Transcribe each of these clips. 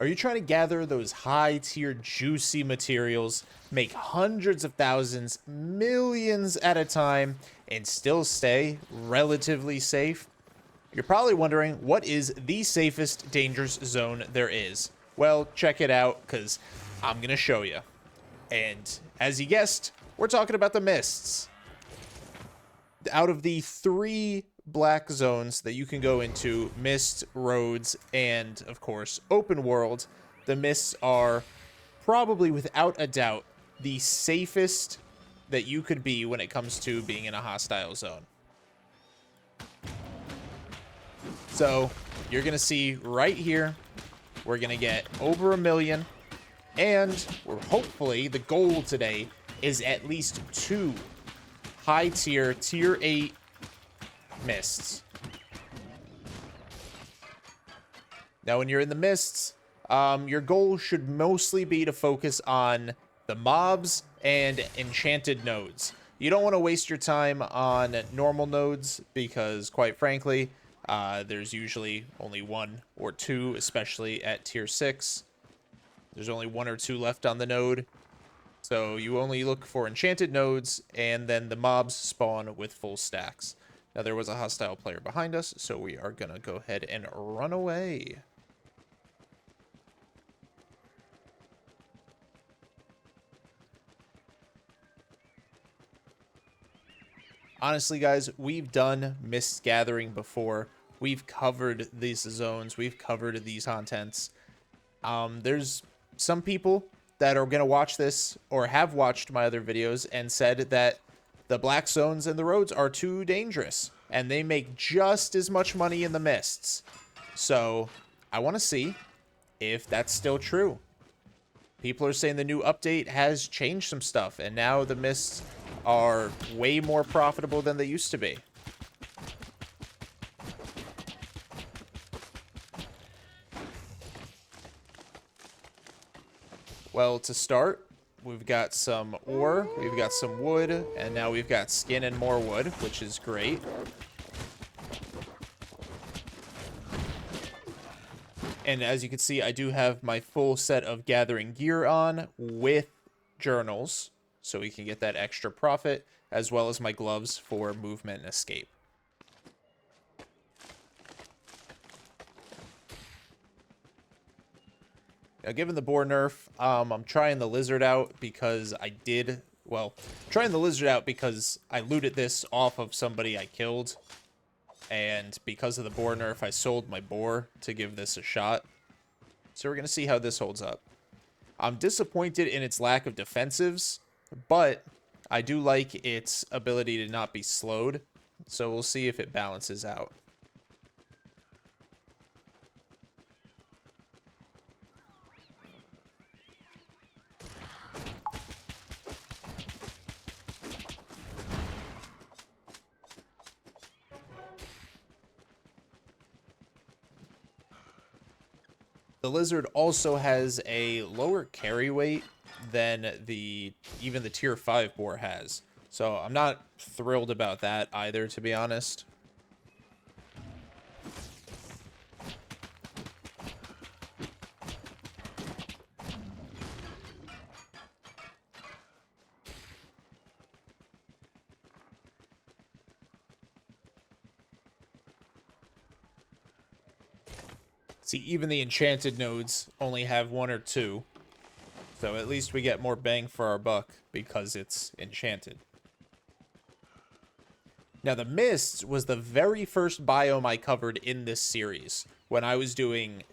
Are you trying to gather those high-tier juicy materials, make hundreds of thousands, millions at a time, and still stay relatively safe? You're probably wondering, what is the safest dangerous zone there is? Well, check it out, because I'm going to show you. And as you guessed, we're talking about the mists. Out of the 3 black zones that you can go into, mist, roads, and of course open world, the mists are probably without a doubt the safest that you could be when it comes to being in a hostile zone. So you're gonna see right here, we're gonna get over 1 million, and we're hopefully, the goal today is at least 2 high tier 8 mists. Now, when you're in the mists, your goal should mostly be to focus on the mobs and enchanted nodes. You don't want to waste your time on normal nodes because, quite frankly, there's usually only 1 or 2, especially at tier 6. There's only 1 or 2 left on the node. So you only look for enchanted nodes, and then the mobs spawn with full stacks. Now, there was a hostile player behind us, so we are going to go ahead and run away. Honestly, guys, we've done mist gathering before. We've covered these zones. We've covered these contents. There's some people that are going to watch this or have watched my other videos and said that the black zones and the roads are too dangerous and they make just as much money in the mists. So I want to see if that's still true. People are saying the new update has changed some stuff and now the mists are way more profitable than they used to be. Well, to start, we've got some ore, we've got some wood, and now we've got skin and more wood, which is great. And as you can see, I do have my full set of gathering gear on with journals, so we can get that extra profit, as well as my gloves for movement and escape. Now, given the boar nerf, I'm trying the lizard out because trying the lizard out because I looted this off of somebody I killed. And because of the boar nerf, I sold my boar to give this a shot. So we're going to see how this holds up. I'm disappointed in its lack of defensives, but I do like its ability to not be slowed. So we'll see if it balances out. The lizard also has a lower carry weight than even the tier 5 boar has. So I'm not thrilled about that either, to be honest. See, even the enchanted nodes only have 1 or 2. So at least we get more bang for our buck because it's enchanted. Now, the mists was the very first biome I covered in this series. When I was doing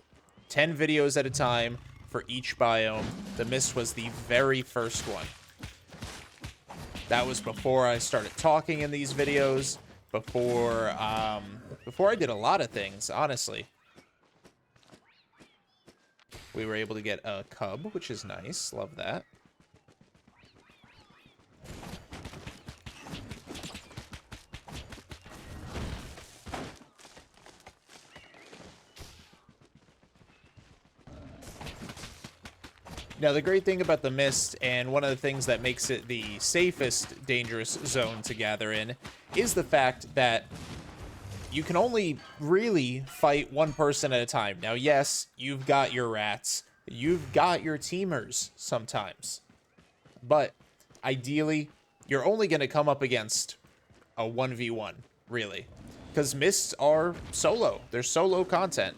10 videos at a time for each biome, the mist was the very first one. That was before I started talking in these videos, before I did a lot of things, honestly. We were able to get a cub, which is nice. Love that. Now, the great thing about the mist, and one of the things that makes it the safest dangerous zone to gather in, is the fact that you can only really fight one person at a time. Now, yes, you've got your rats, you've got your teamers sometimes, but ideally, you're only going to come up against a 1v1, really, because mists are solo. They're solo content.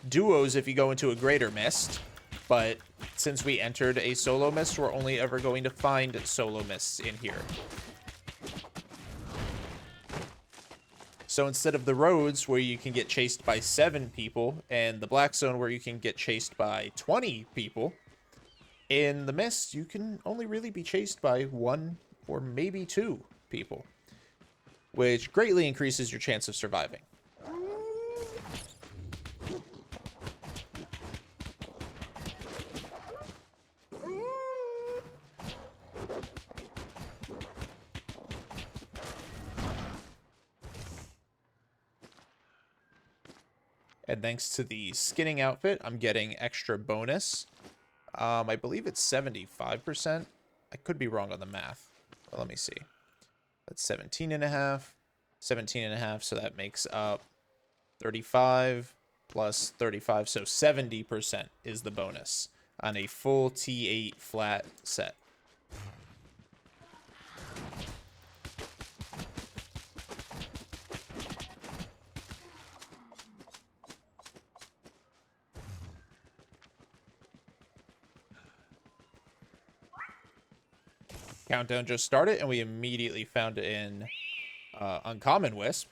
Duos if you go into a greater mist, but since we entered a solo mist, we're only ever going to find solo mists in here. So instead of the roads where you can get chased by 7 people and the black zone where you can get chased by 20 people, in the mist you can only really be chased by 1 or maybe 2 people, which greatly increases your chance of surviving. And thanks to the skinning outfit, I'm getting extra bonus. I believe it's 75%. I could be wrong on the math. But let me see. That's 17.5. 17.5, so that makes up 35 plus 35. So 70% is the bonus on a full T8 flat set. Countdown just started, and we immediately found an uncommon wisp.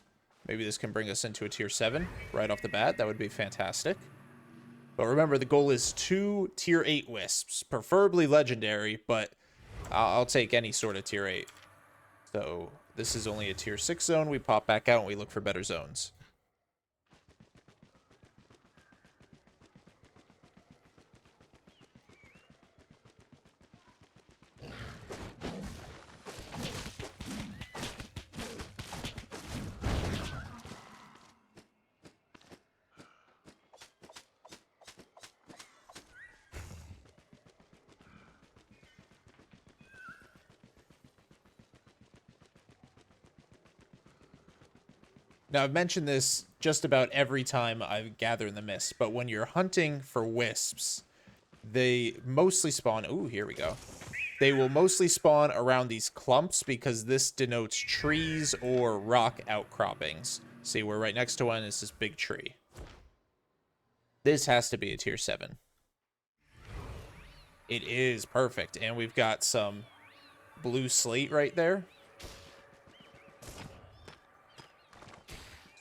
Maybe this can bring us into a tier 7 right off the bat. That would be fantastic. But remember, the goal is 2 tier 8 wisps, preferably legendary, but I'll take any sort of tier 8. So this is only a tier 6 zone. We pop back out and we look for better zones. Now, I've mentioned this just about every time I gather in the mist, but when you're hunting for wisps, they mostly spawn... Ooh, here we go. They will mostly spawn around these clumps because this denotes trees or rock outcroppings. See, we're right next to one. Is this big tree. This has to be a tier 7. It is perfect, and we've got some blue slate right there.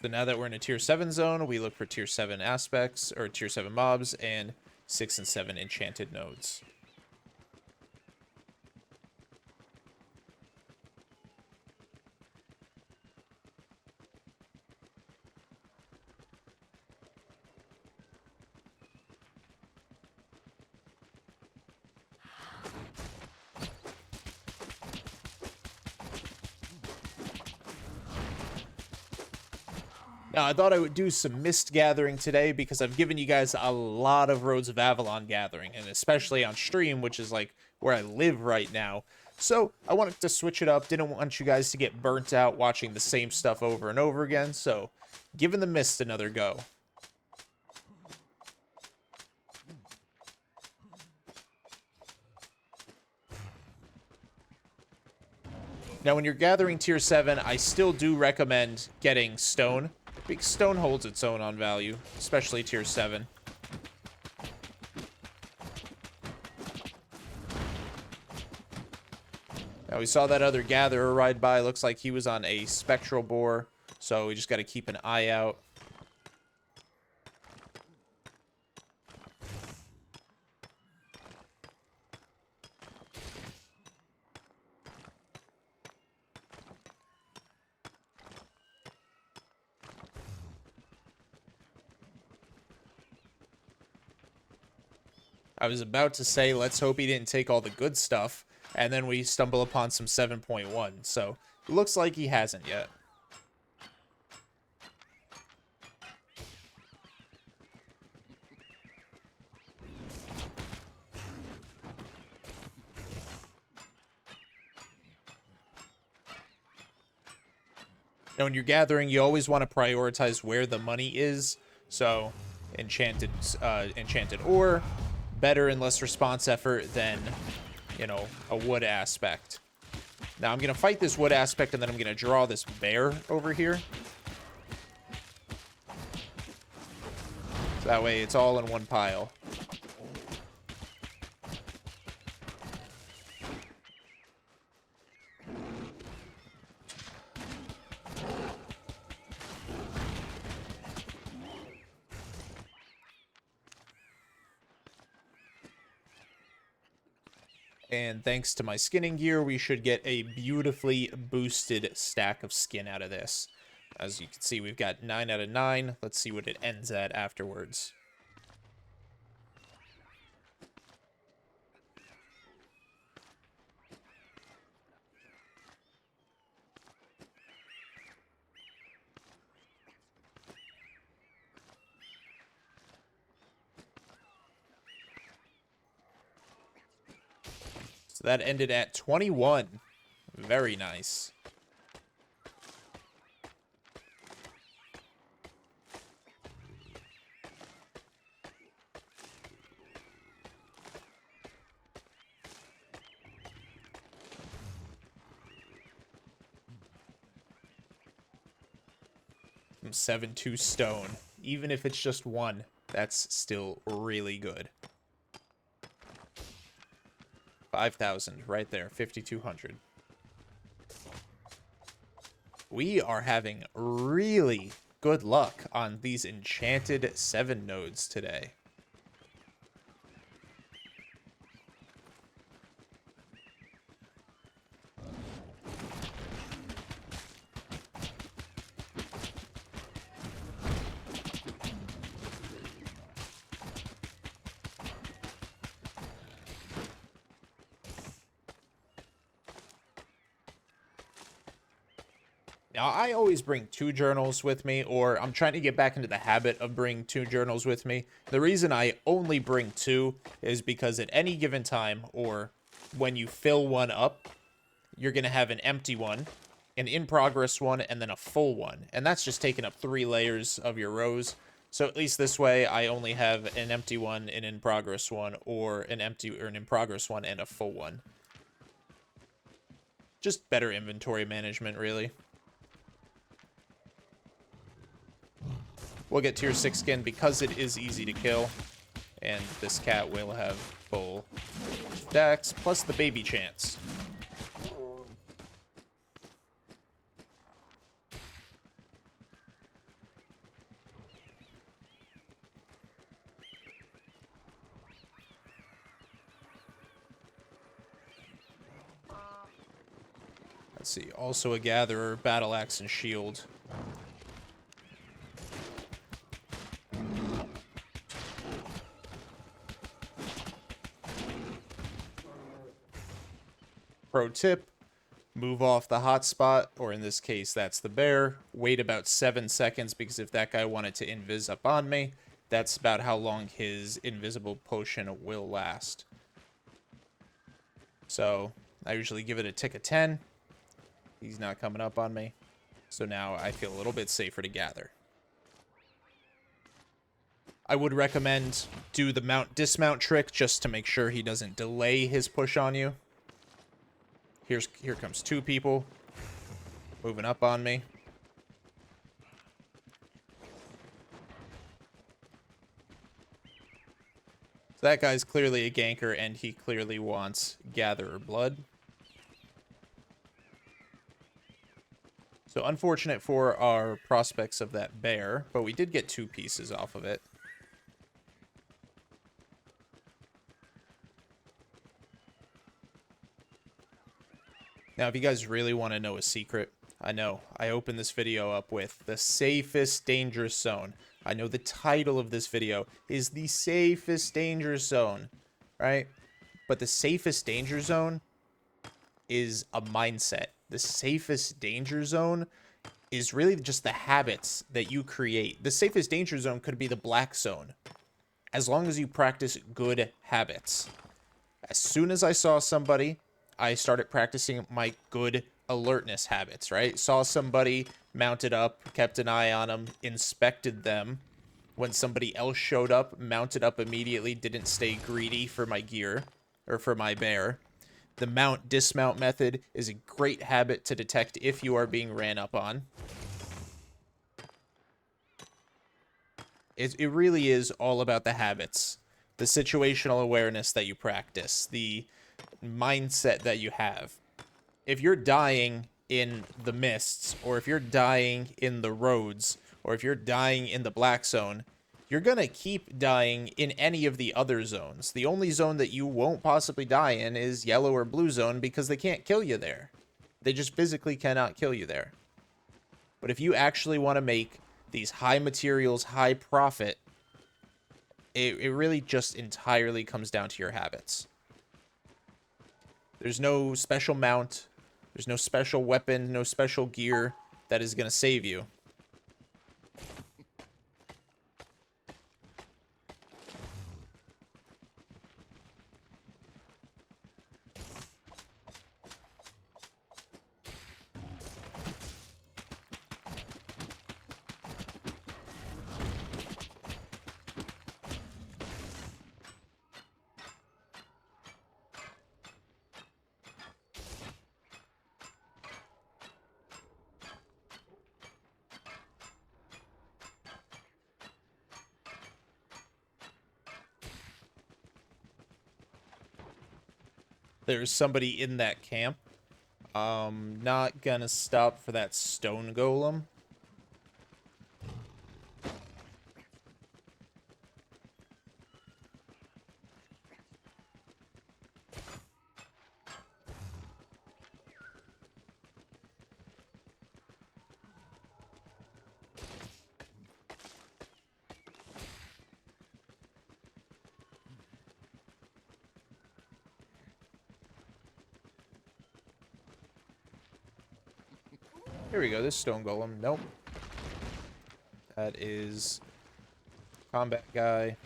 So now that we're in a tier 7 zone, we look for tier 7 aspects, or tier 7 mobs, and 6 and 7 enchanted nodes. Now, I thought I would do some mist gathering today because I've given you guys a lot of Roads of Avalon gathering, and especially on stream, which is like where I live right now. So I wanted to switch it up. Didn't want you guys to get burnt out watching the same stuff over and over again. So giving the mist another go. Now, when you're gathering tier 7, I still do recommend getting stone. Because stone holds its own on value, especially tier 7. Now, we saw that other gatherer ride by. Looks like he was on a spectral boar, so we just got to keep an eye out. I was about to say, let's hope he didn't take all the good stuff, and then we stumble upon some 7.1, so it looks like he hasn't yet. Now, when you're gathering, you always want to prioritize where the money is. So, enchanted ore, better and less response effort than, you know, a wood aspect. Now, I'm going to fight this wood aspect, and then I'm going to draw this bear over here. So that way, it's all in one pile. And thanks to my skinning gear, we should get a beautifully boosted stack of skin out of this. As you can see, we've got 9 out of 9. Let's see what it ends at afterwards. So that ended at 21. Very nice. From 7-2 stone. Even if it's just one, that's still really good. 5,000 right there, 5,200. We are having really good luck on these enchanted 7 nodes today. Now, I always bring 2 journals with me, or I'm trying to get back into the habit of bringing 2 journals with me. The reason I only bring 2 is because at any given time, or when you fill one up, you're going to have an empty one, an in-progress one, and then a full one. And that's just taking up 3 layers of your rows. So at least this way, I only have an empty one, an in-progress one, or an empty or an in-progress one, and a full one. Just better inventory management, really. We'll get tier 6 skin because it is easy to kill. And this cat will have full dex, plus the baby chance. Let's see, also a gatherer, battle axe, and shield. Pro tip, move off the hotspot, or in this case, that's the bear. Wait about 7 seconds, because if that guy wanted to invis up on me, that's about how long his invisible potion will last. So, I usually give it a tick of 10. He's not coming up on me. So now I feel a little bit safer to gather. I would recommend do the mount-dismount trick just to make sure he doesn't delay his push on you. Here comes 2 people moving up on me. So that guy's clearly a ganker, and he clearly wants gatherer blood. So unfortunate for our prospects of that bear, but we did get 2 pieces off of it. Now, if you guys really want to know a secret, I know I opened this video up with the safest dangerous zone. I know the title of this video is the safest danger zone, right? But the safest danger zone is a mindset. The safest danger zone is really just the habits that you create. The safest danger zone could be the black zone, as long as you practice good habits. As soon as I saw somebody, I started practicing my good alertness habits, right? Saw somebody mounted up, kept an eye on them, inspected them. When somebody else showed up, mounted up immediately, didn't stay greedy for my gear, or for my bear. The mount-dismount method is a great habit to detect if you are being ran up on. It really is all about the habits, the situational awareness that you practice, the mindset that you have. If you're dying in the mists, or if you're dying in the roads, or if you're dying in the black zone, you're going to keep dying in any of the other zones. The only zone that you won't possibly die in is yellow or blue zone because they can't kill you there. They just physically cannot kill you there. But if you actually want to make these high materials, high profit, it really just entirely comes down to your habits. There's no special mount, there's no special weapon, no special gear that is going to save you. There's somebody in that camp. Not gonna stop for that stone golem. Here we go, this stone golem. Nope. That is combat guy.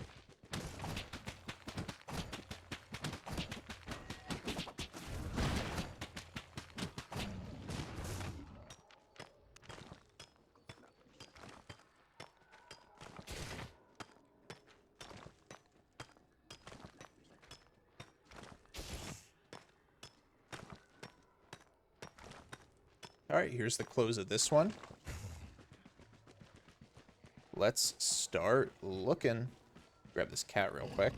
Alright, here's the close of this one. Let's start looking. Grab this cat real quick.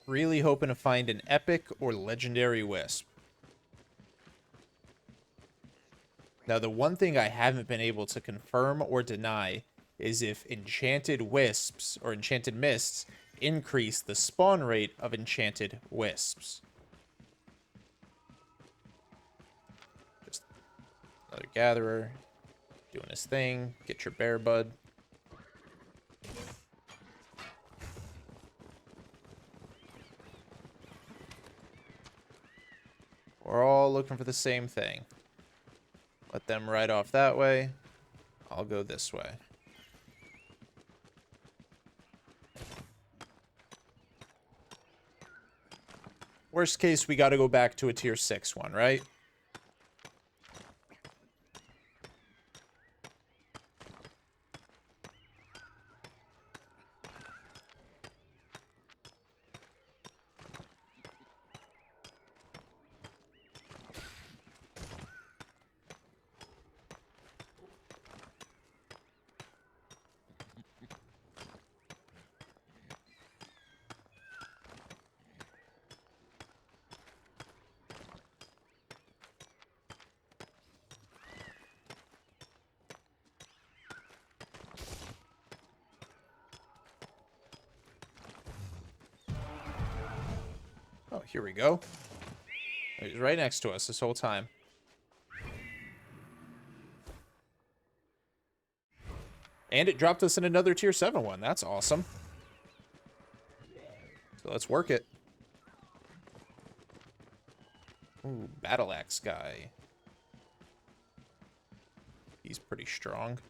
Really hoping to find an epic or legendary wisp. Now, the one thing I haven't been able to confirm or deny is if enchanted wisps or enchanted mists increase the spawn rate of enchanted wisps. Just another gatherer doing his thing. Get your bear bud. We're all looking for the same thing. Let them ride off that way. I'll go this way. Worst case, we got to go back to a tier 6 one, right? Oh, here we go. He's right next to us this whole time. And it dropped us in another tier 7 one. That's awesome. So let's work it. Ooh, battle axe guy. He's pretty strong.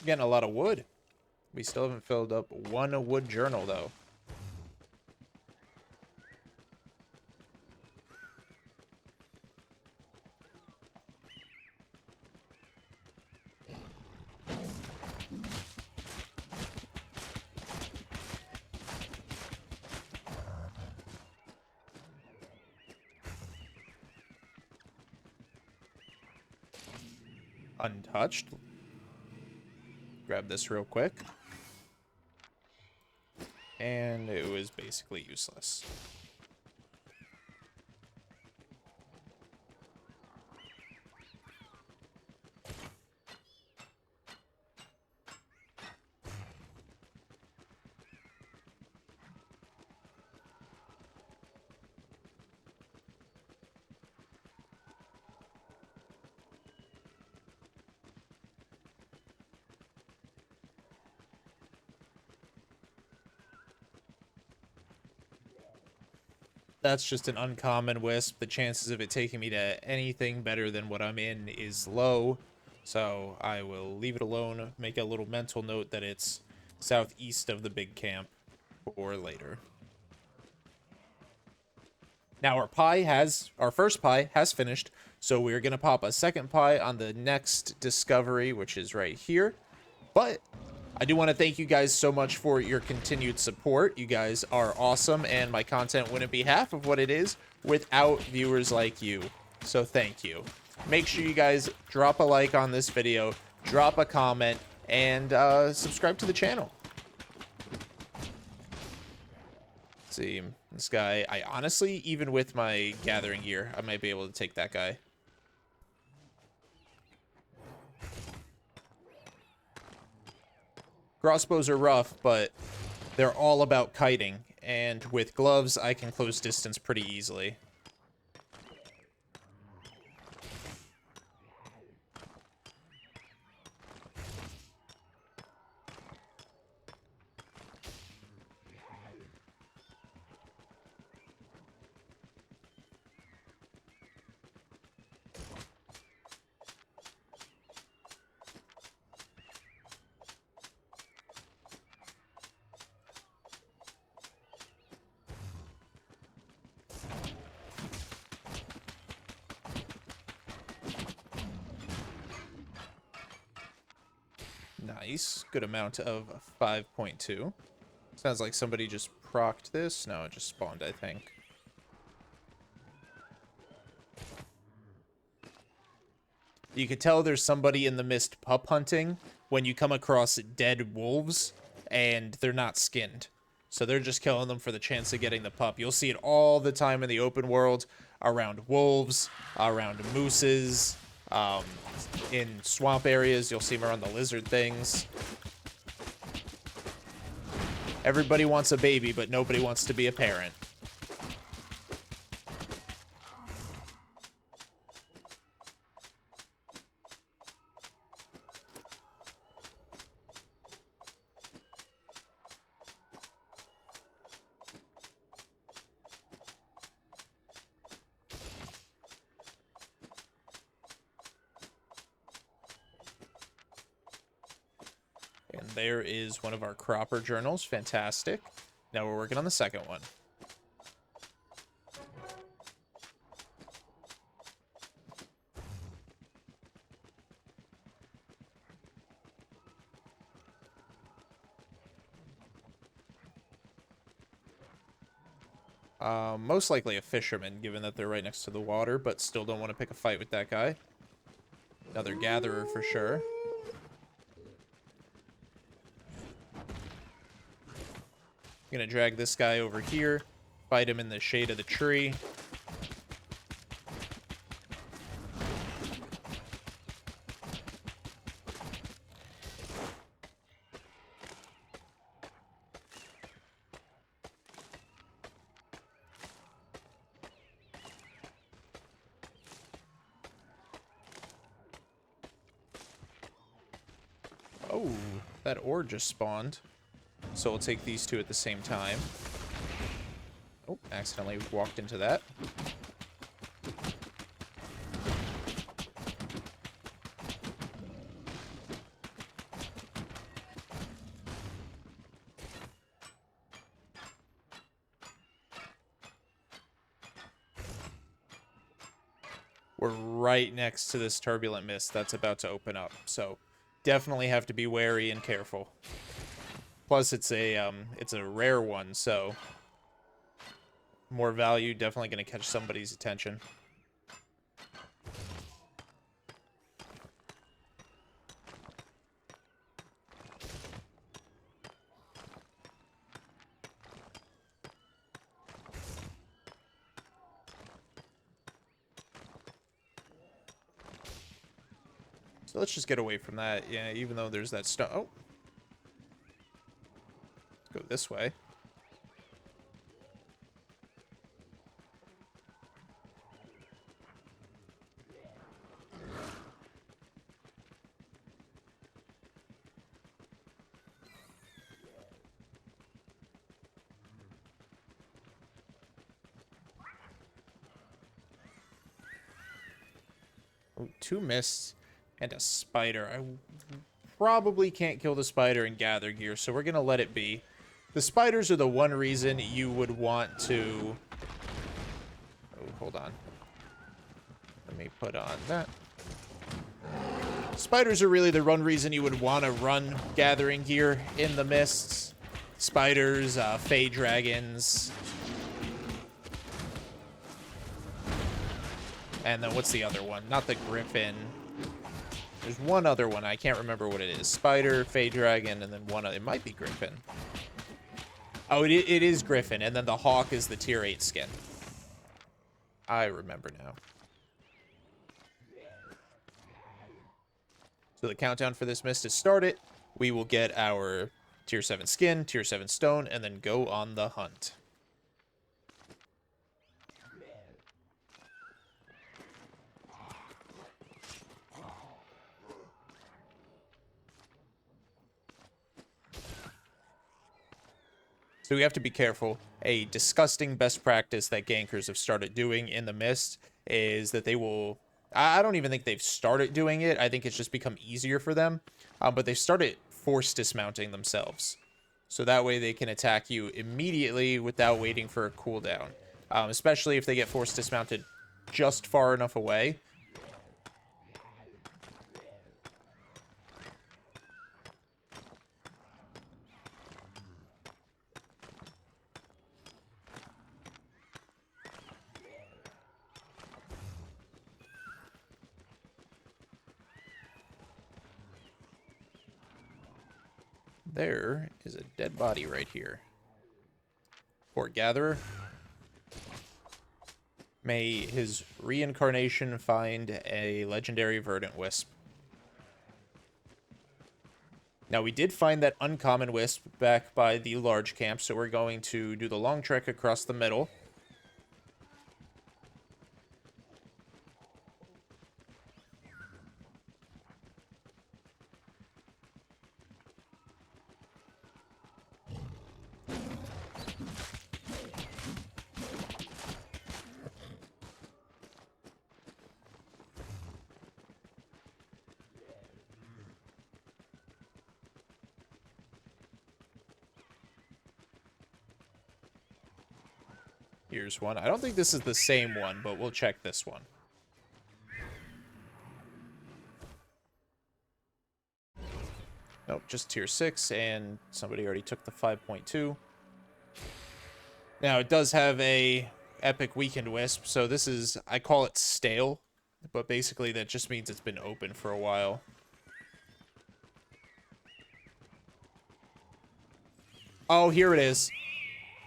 Getting a lot of wood. We still haven't filled up one wood journal, though. Untouched. Grab this real quick. And it was basically useless. That's just an uncommon wisp. The chances of it taking me to anything better than what I'm in is low. So I will leave it alone, make a little mental note that it's southeast of the big camp for later. Now our first pie has finished, so we're going to pop a second pie on the next discovery, which is right here. But I do want to thank you guys so much for your continued support. You guys are awesome, and my content wouldn't be half of what it is without viewers like you. So thank you. Make sure you guys drop a like on this video, drop a comment, and subscribe to the channel. Let's see, this guy, I honestly, even with my gathering gear, I might be able to take that guy. Crossbows are rough, but they're all about kiting, and with gloves, I can close distance pretty easily. Nice. Good amount of 5.2. Sounds like somebody just procced this. No, it just spawned, I think. You could tell there's somebody in the mist pup hunting when you come across dead wolves and they're not skinned. So they're just killing them for the chance of getting the pup. You'll see it all the time in the open world around wolves, around mooses, in swamp areas. You'll see them around the lizard things. Everybody wants a baby, but nobody wants to be a parent. And there is one of our cropper journals. Fantastic. Now we're working on the second one. Most likely a fisherman, given that they're right next to the water, but still don't want to pick a fight with that guy. Another gatherer for sure. I'm gonna drag this guy over here, fight him in the shade of the tree. Oh, that ore just spawned. So we'll take these two at the same time. Oh, accidentally walked into that. We're right next to this turbulent mist that's about to open up, so definitely have to be wary and careful. Plus, it's a rare one, so more value, definitely going to catch somebody's attention. So let's just get away from that. Yeah, even though there's that stone. Oh. Let's go this way. Oh, 2 mists and a spider. I probably can't kill the spider in gather gear, so we're going to let it be. The spiders are the one reason you would want to... Oh, hold on. Let me put on that. Spiders are really the one reason you would want to run gathering gear in the mists. Spiders, fey dragons. And then what's the other one? Not the griffin. There's one other one. I can't remember what it is. Spider, fey dragon, and then one other. It might be griffin. Oh, it is griffin. And then the hawk is the tier 8 skin. I remember now. So the countdown for this mist has started. We will get our tier 7 skin, tier 7 stone, and then go on the hunt. So we have to be careful. A disgusting best practice that gankers have started doing in the mist is that they will... I don't even think they've started doing it. I think it's just become easier for them. But they've started force dismounting themselves. So that way they can attack you immediately without waiting for a cooldown. Especially if they get force dismounted just far enough away. There is a dead body right here. Poor Gatherer. May his reincarnation find a legendary verdant wisp. Now, we did find that uncommon wisp back by the large camp, so we're going to do the long trek across the middle. Here's one. I don't think this is the same one, but we'll check this one. Nope, just tier 6, and somebody already took the 5.2. Now, it does have a epic weakened wisp, so this is, I call it stale, but basically that just means it's been open for a while. Oh, here it is.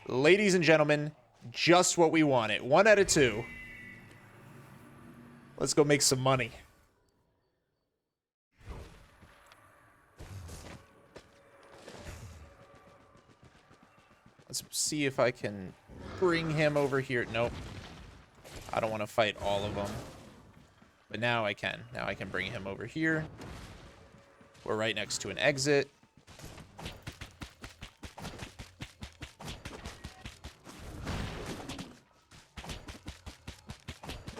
Ladies and gentlemen, just what we wanted. 1 out of 2. Let's go make some money. Let's see if I can bring him over here. Nope. I don't want to fight all of them. But now I can. Now I can bring him over here. We're right next to an exit.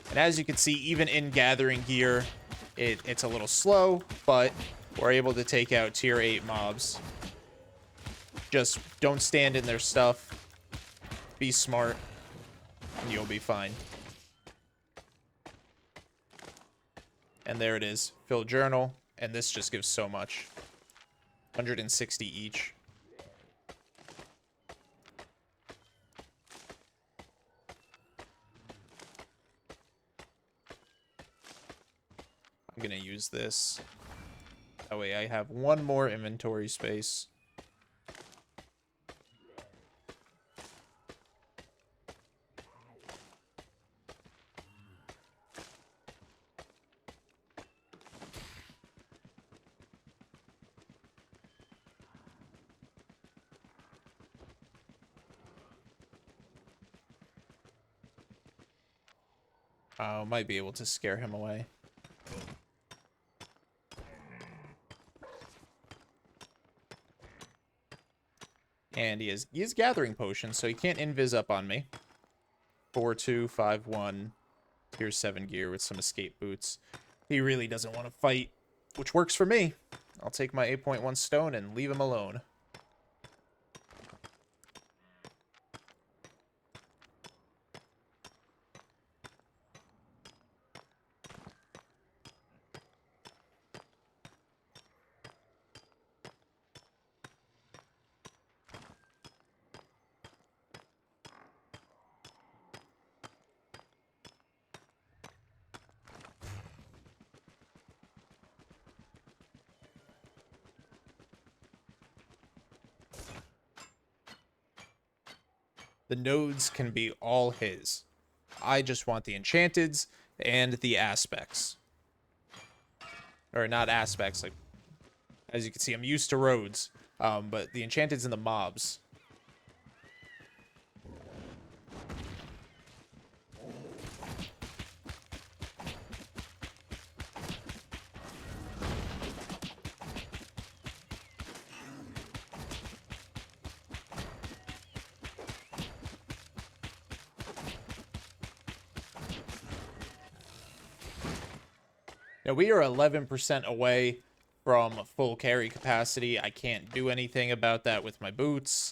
And as you can see, even in gathering gear, it's a little slow, but we're able to take out tier 8 mobs. Just don't stand in their stuff. Be smart, and you'll be fine. And there it is. Fill journal, and this just gives so much. 160 each. I'm gonna use this. That way I have one more inventory space. Might be able to scare him away. And he is gathering potions, so he can't invis up on me. 4-2-5-1, tier 7 gear with some escape boots. He really doesn't want to fight, which works for me. I'll take my 8.1 stone and leave him alone. The nodes can be all his. I just want the enchanteds and the aspects. Or not aspects, like, as you can see, I'm used to roads. But the enchanteds and the mobs. Now, we are 11% away from full carry capacity. I can't do anything about that with my boots.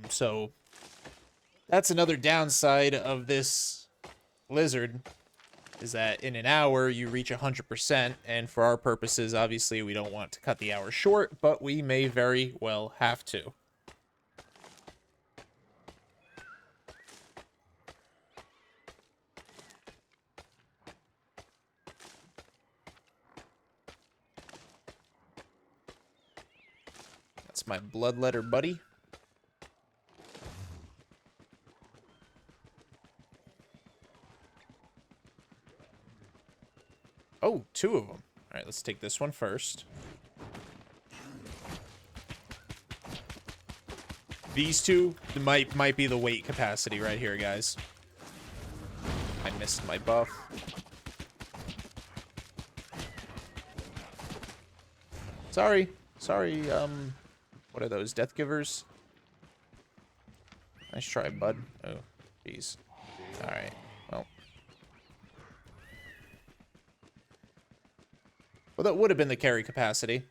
So that's another downside of this lizard, is that in an hour you reach 100%, and for our purposes, obviously, we don't want to cut the hour short, but we may very well have to. That's my bloodletter buddy. Oh, 2 of them. All right, let's take this one first. These two might be the weight capacity right here, guys. I missed my buff. Sorry. What are those, death givers? Nice try, bud. Oh, jeez. Alright, well. Well, that would have been the carry capacity.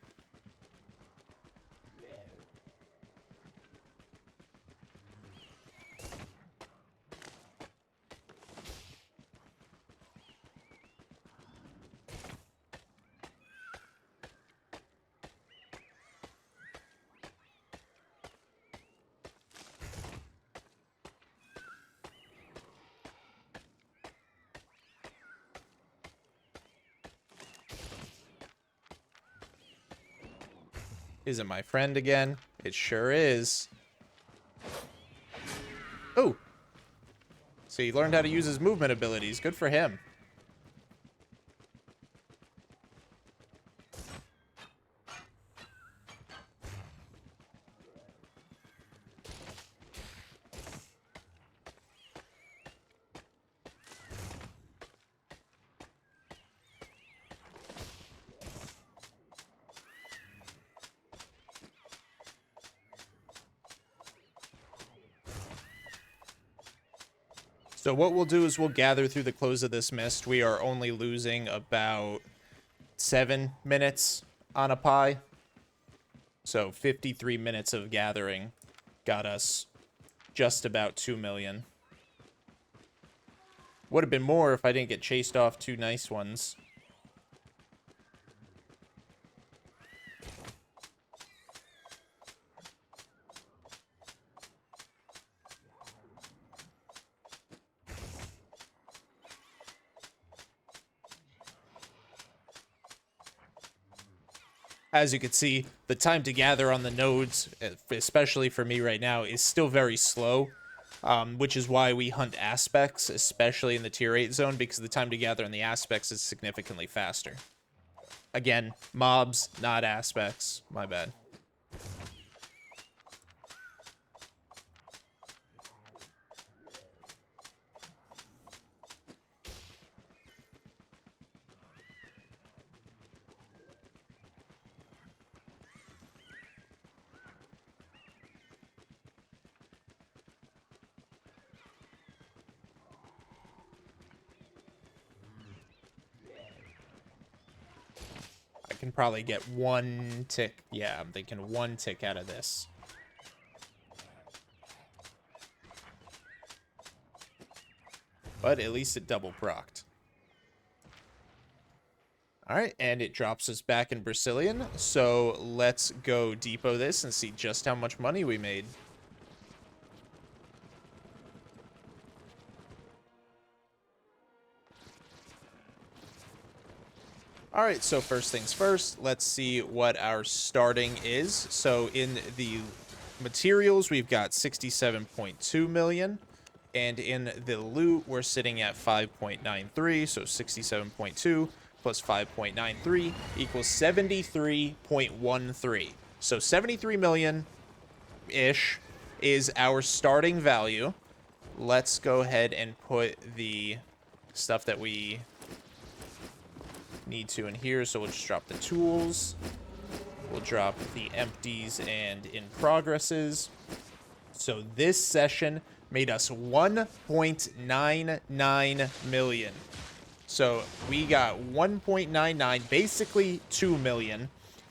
Is it my friend again? It sure is. Oh! So he learned how to use his movement abilities. Good for him. So what we'll do is we'll gather through the close of this mist. We are only losing about 7 minutes on a pie. So 53 minutes of gathering got us just about 2 million. Would have been more if I didn't get chased off 2 nice ones. As you can see, the time to gather on the nodes, especially for me right now, is still very slow, which is why we hunt aspects, especially in the tier 8 zone, because the time to gather on the aspects is significantly faster. Again, mobs, not aspects. My bad. I can probably get 1 tick. Yeah, I'm thinking 1 tick out of this. But at least it double procced. Alright, and it drops us back in Brazilian. So let's go depot this and see just how much money we made. Alright, so first things first, let's see what our starting is. So in the materials, we've got 67.2 million. And in the loot, we're sitting at 5.93. So 67.2 plus 5.93 equals 73.13. So 73 million-ish is our starting value. Let's go ahead and put the stuff that we need to in here. So we'll just drop the tools. We'll drop the empties and in progresses. So this session made us 1.99 million. So we got 1.99, basically 2 million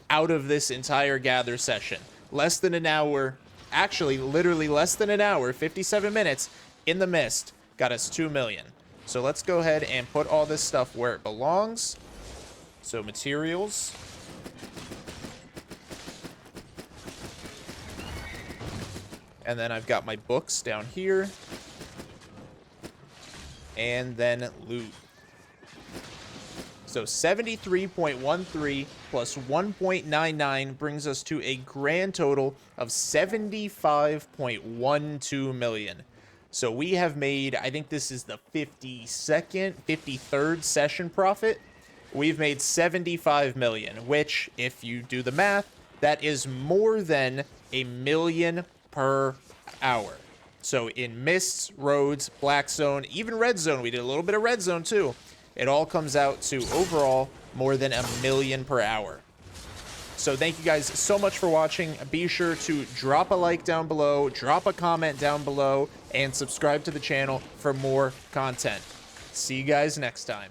out of this entire gather session. Less than an hour, actually literally less than an hour, 57 minutes in the mist got us 2 million. So let's go ahead and put all this stuff where it belongs. So materials. And then I've got my books down here. And then loot. So 73.13 plus 1.99 brings us to a grand total of 75.12 million. So we have made, I think this is the 53rd session profit. We've made 75 million, which, if you do the math, that is more than $1 million per hour. So in mists, roads, black zone, even red zone, we did a little bit of red zone too. It all comes out to overall more than $1 million per hour. So thank you guys so much for watching. Be sure to drop a like down below, drop a comment down below, and subscribe to the channel for more content. See you guys next time.